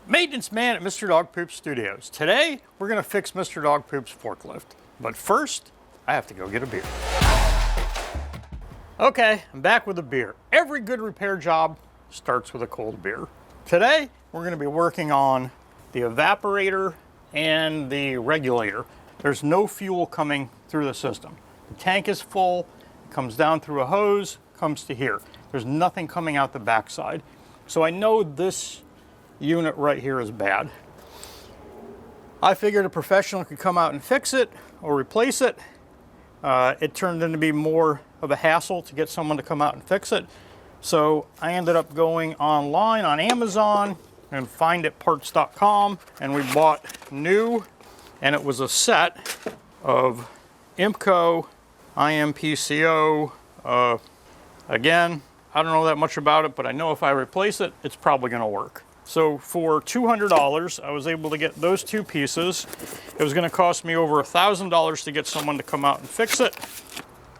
Maintenance man at Mr. Dog Poop Studios. Today, we're gonna fix Mr. Dog Poop's forklift. But first, I have to go get a beer. Okay, I'm back with a beer. Every good repair job starts with a cold beer. Today, we're gonna be working on the evaporator and the regulator. There's no fuel coming through the system. The tank is full, it comes down through a hose, comes to here. There's nothing coming out the backside. So I know this unit right here is bad. I figured a professional could come out and fix it or replace it. It turned into be more of a hassle to get someone to come out and fix it. So I ended up going online on Amazon and finditparts.com, and we bought new, and it was a set of IMPCO, IMPCO. Again, I don't know that much about it, but I know if I replace it, it's probably gonna work. So for $200, I was able to get those two pieces. It was gonna cost me over $1,000 to get someone to come out and fix it.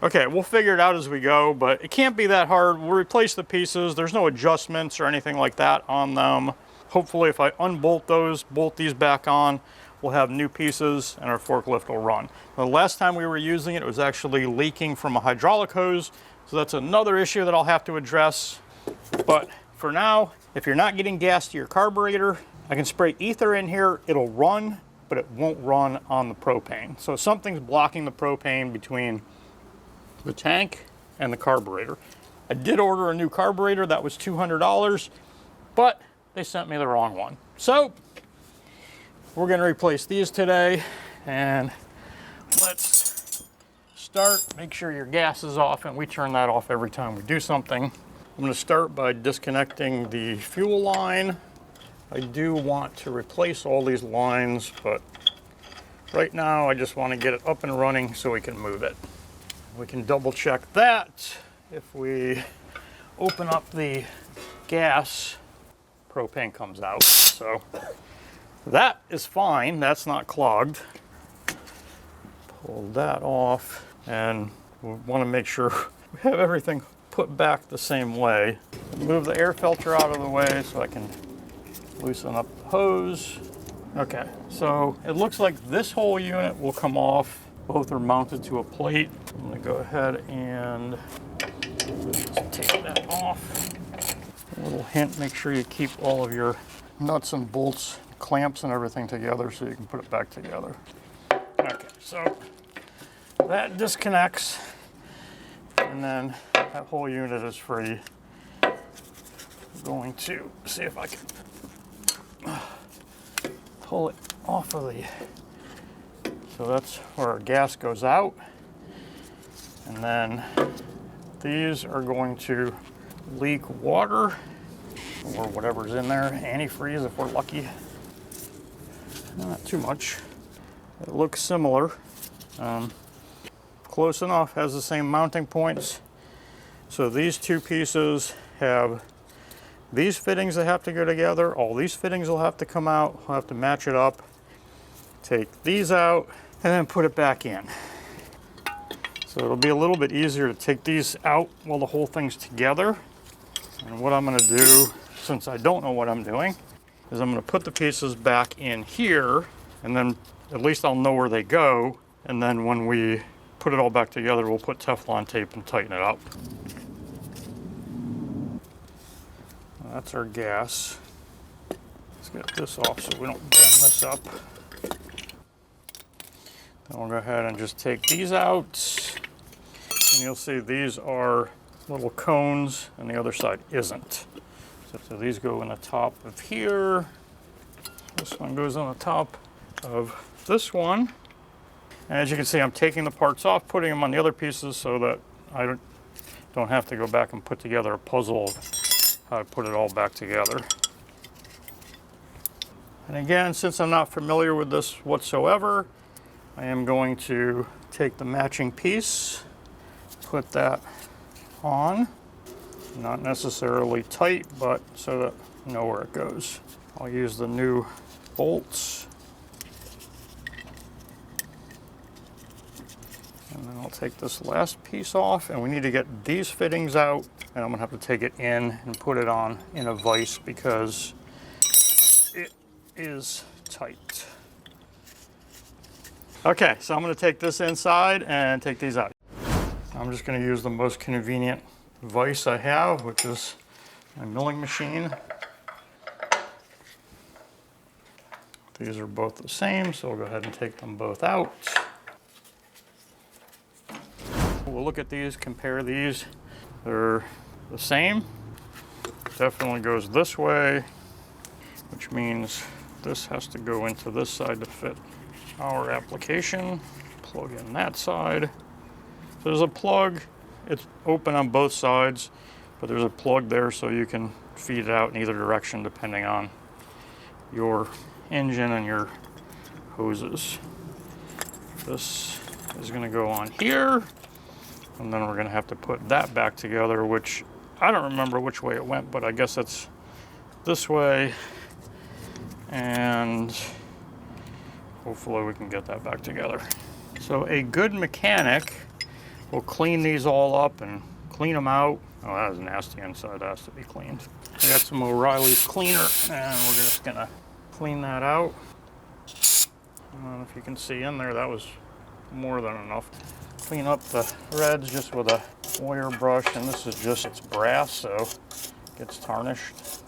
Okay, we'll figure it out as we go, but it can't be that hard. We'll replace the pieces. There's no adjustments or anything like that on them. Hopefully if I unbolt those, bolt these back on, we'll have new pieces and our forklift will run. The last time we were using it, it was actually leaking from a hydraulic hose. So that's another issue that I'll have to address. But for now, if you're not getting gas to your carburetor, I can spray ether in here. It'll run, but it won't run on the propane. So something's blocking the propane between the tank and the carburetor. I did order a new carburetor. That was $200, but they sent me the wrong one. So we're gonna replace these today, and let's start. Make sure your gas is off, and we turn that off every time we do something. I'm going to start by disconnecting the fuel line. I do want to replace all these lines, but right now I just want to get it up and running so we can move it. We can double check that. If we open up the gas, propane comes out. So that is fine. That's not clogged. Pull that off, and we want to make sure we have everything put back the same way. Move the air filter out of the way so I can loosen up the hose. Okay, so it looks like this whole unit will come off. Both are mounted to a plate. I'm gonna go ahead and just take that off. A little hint, make sure you keep all of your nuts and bolts, clamps and everything together so you can put it back together. Okay, so that disconnects, and then that whole unit is free. I'm going to see if I can pull it off of the, so that's where our gas goes out. And then these are going to leak water or whatever's in there, antifreeze if we're lucky. Not too much. It looks similar. Close enough, has the same mounting points. So these two pieces have these fittings that have to go together. All these fittings will have to come out. We'll have to match it up. Take these out and then put it back in. So it'll be a little bit easier to take these out while the whole thing's together. And what I'm gonna do, since I don't know what I'm doing, is I'm gonna put the pieces back in here, and then at least I'll know where they go. And then when we put it all back together, we'll put Teflon tape and tighten it up. That's our gas. Let's get this off so we don't bend this up. Then we'll go ahead and just take these out. And you'll see these are little cones and the other side isn't. So these go in the top of here. This one goes on the top of this one. And as you can see, I'm taking the parts off, putting them on the other pieces so that I don't have to go back and put together a puzzle of how to put it all back together. And again, since I'm not familiar with this whatsoever, I am going to take the matching piece, put that on. Not necessarily tight, but so that you know where it goes. I'll use the new bolts. And then I'll take this last piece off, and we need to get these fittings out, and I'm gonna have to take it in and put it on in a vise because it is tight. Okay, so I'm going to take this inside and take these out. I'm just going to use the most convenient vise I have, which is my milling machine. These are both the same, so we'll go ahead and take them both out. We'll look at these, compare these. They're the same. Definitely goes this way, which means this has to go into this side to fit our application. Plug in that side. So there's a plug. It's open on both sides, but there's a plug there so you can feed it out in either direction depending on your engine and your hoses. This is going to go on here, and then we're going to have to put that back together, which I don't remember which way it went, but I guess it's this way, and hopefully we can get that back together. So a good mechanic will clean these all up and clean them out. Oh, that was nasty inside, that has to be cleaned. I got some O'Reilly's cleaner, and we're just gonna clean that out. I don't know if you can see in there, that was more than enough. Clean up the threads just with a wire brush, and this is just, it's brass, so it gets tarnished.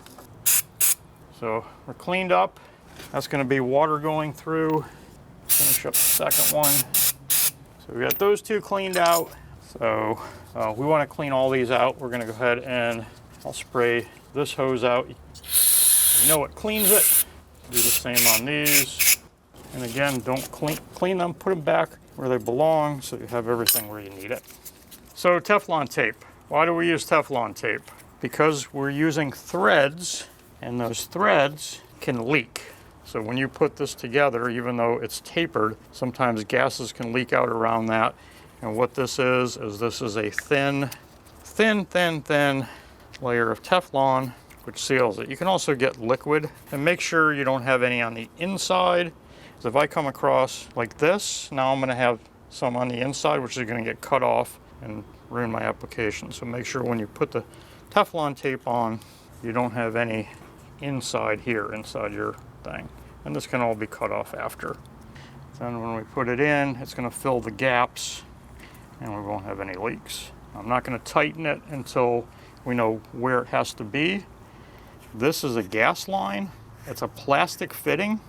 So we're cleaned up. That's gonna be water going through. Finish up the second one. So we got those two cleaned out. So we wanna clean all these out. We're gonna go ahead and I'll spray this hose out. You know what cleans it. Do the same on these. And again, don't clean them, put them back where they belong so you have everything where you need it. So Teflon tape. Why do we use Teflon tape? Because we're using threads, and those threads can leak. So when you put this together, even though it's tapered, sometimes gases can leak out around that. And what this is this is a thin layer of Teflon which seals it. You can also get liquid, and make sure you don't have any on the inside. Because if I come across like this, now I'm going to have some on the inside, which is going to get cut off and ruin my application. So make sure when you put the Teflon tape on, you don't have any inside here, inside your thing. And this can all be cut off after. Then when we put it in, it's going to fill the gaps and we won't have any leaks. I'm not going to tighten it until we know where it has to be. This is a gas line. It's a plastic fitting.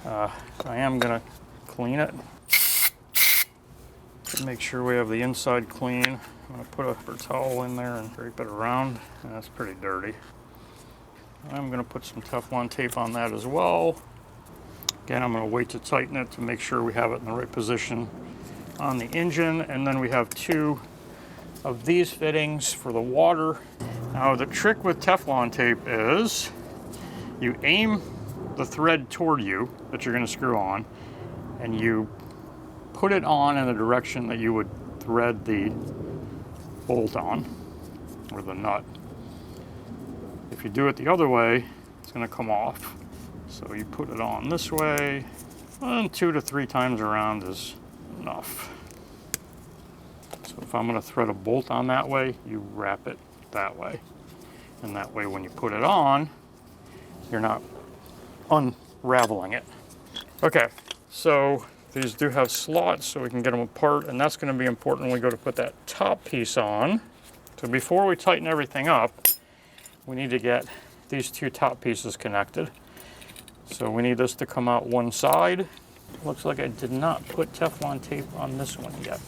I am going to clean it. Make sure we have the inside clean. I'm going to put a paper towel in there and drape it around. That's pretty dirty. I'm going to put some Teflon tape on that as well. Again, I'm going to wait to tighten it to make sure we have it in the right position on the engine. And then we have two of these fittings for the water. Now the trick with Teflon tape is you aim the thread toward you that you're going to screw on, and you put it on in the direction that you would thread the bolt on, or the nut. If you do it the other way, it's going to come off. So you put it on this way, and 2 to 3 times around is enough. So if I'm going to thread a bolt on that way, you wrap it that way. And that way when you put it on, you're not unraveling it. Okay, so these do have slots so we can get them apart, and that's going to be important when we go to put that top piece on. So before we tighten everything up, we need to get these two top pieces connected. So we need this to come out one side. Looks like I did not put Teflon tape on this one yet.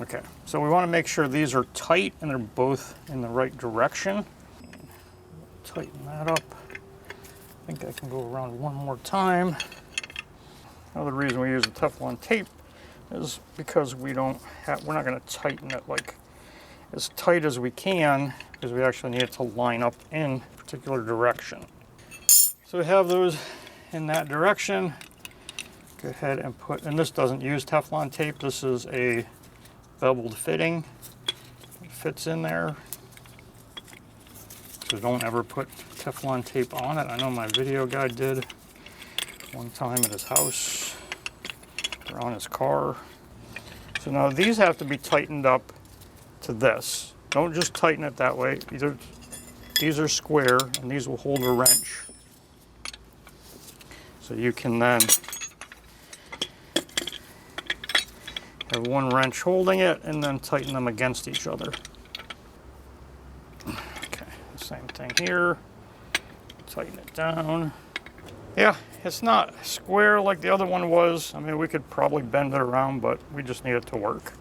Okay, so we want to make sure these are tight and they're both in the right direction. Tighten that up. I think I can go around one more time. Another reason we use the Teflon tape is because we're not going to tighten it like as tight as we can, because we actually need it to line up in a particular direction. So we have those in that direction. Go ahead and put, and this doesn't use Teflon tape, this is a beveled fitting. It fits in there. So don't ever put Teflon tape on it. I know my video guy did one time at his house or on his car. So now these have to be tightened up to this. Don't just tighten it that way. These are square and these will hold a wrench. So you can then have one wrench holding it and then tighten them against each other. Okay, same thing here. Tighten it down. Yeah, it's not square like the other one was. I mean, we could probably bend it around, but we just need it to work.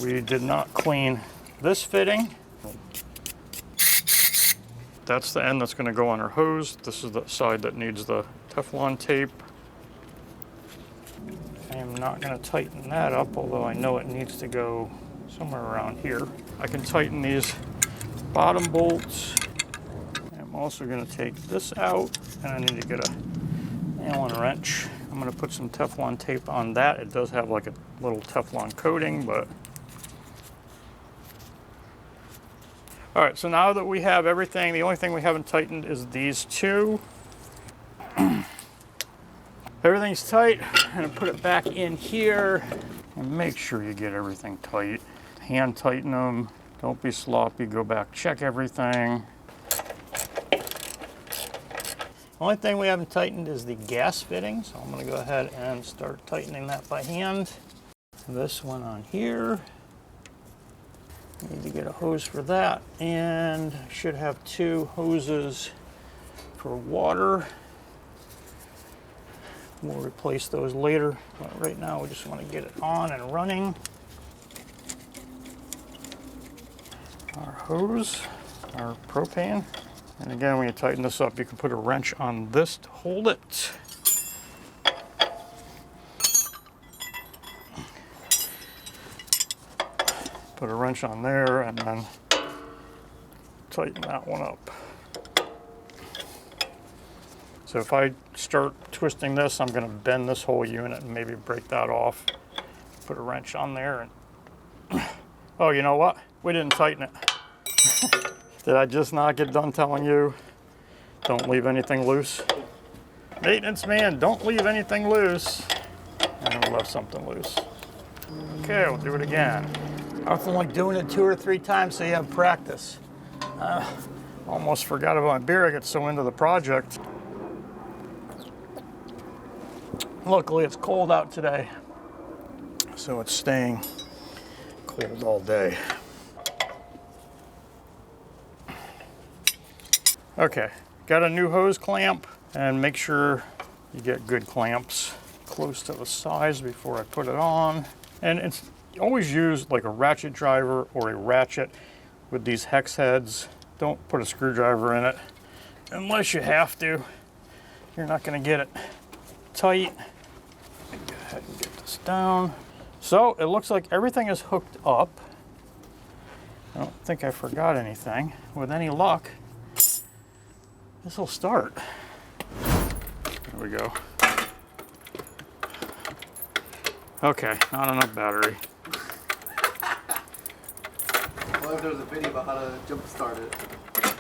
We did not clean this fitting. That's the end that's going to go on our hose. This is the side that needs the Teflon tape. I am not going to tighten that up, although I know it needs to go somewhere around here. I can tighten these bottom bolts. I'm also going to take this out, and I need to get a Allen wrench. I'm going to put some Teflon tape on that. It does have like a little Teflon coating, but... All right, so now that we have everything, the only thing we haven't tightened is these two. Everything's tight. I'm gonna put it back in here and make sure you get everything tight. Hand tighten them. Don't be sloppy. Go back, check everything. Only thing we haven't tightened is the gas fitting, so I'm gonna go ahead and start tightening that by hand. This one on here. Need to get a hose for that, and I should have two hoses for water. We'll replace those later, but right now we just want to get it on and running. Our hose, our propane, and again, when you tighten this up, you can put a wrench on this to hold it. Put a wrench on there and then tighten that one up. So if I start twisting this, I'm going to bend this whole unit and maybe break that off. Put a wrench on there and... Oh, you know what? We didn't tighten it. Did I just not get done telling you? Don't leave anything loose. Maintenance man, don't leave anything loose. And we left something loose. Okay, we'll do it again. Nothing like doing it 2 or 3 times so you have practice. Almost forgot about my beer. I get so into the project. Luckily, it's cold out today, so it's staying cold all day. Okay, got a new hose clamp, and make sure you get good clamps close to the sides before I put it on. And it's always use like a ratchet driver or a ratchet with these hex heads. Don't put a screwdriver in it unless you have to. You're not going to get it tight. Go ahead and get this down. So it looks like everything is hooked up. I don't think I forgot anything. With any luck, this will start. There we go. Okay, not enough battery. Well, if there was a video about how to jump start it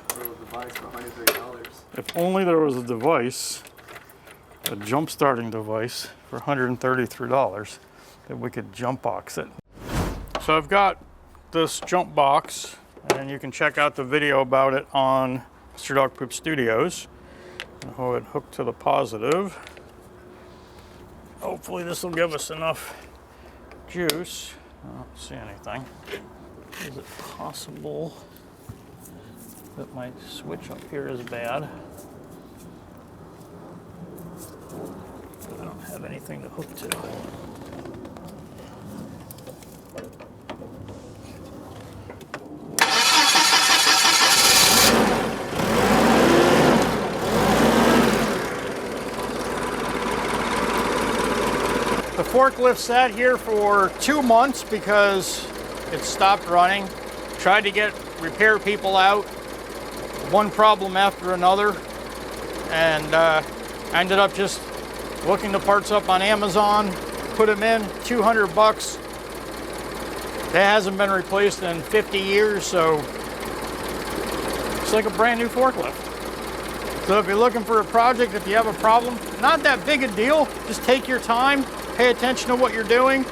for a device for $130. If only there was a device, a jump starting device for $133, that we could jump box it. So I've got this jump box, and you can check out the video about it on Mr. Dog Poop Studios. I'll hold it hooked to the positive. Hopefully this will give us enough juice. I don't see anything. Is it possible that my switch up here is bad? I don't have anything to hook to. The forklift sat here for 2 months because it stopped running. Tried to get repair people out, one problem after another, and I ended up just looking the parts up on Amazon, put them in, $200. That hasn't been replaced in 50 years, so it's like a brand new forklift. So if you're looking for a project, if you have a problem, not that big a deal, just take your time. Pay attention to what you're doing.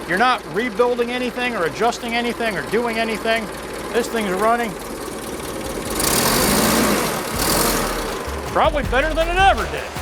You're not rebuilding anything or adjusting anything or doing anything. This thing's running. Probably better than it ever did.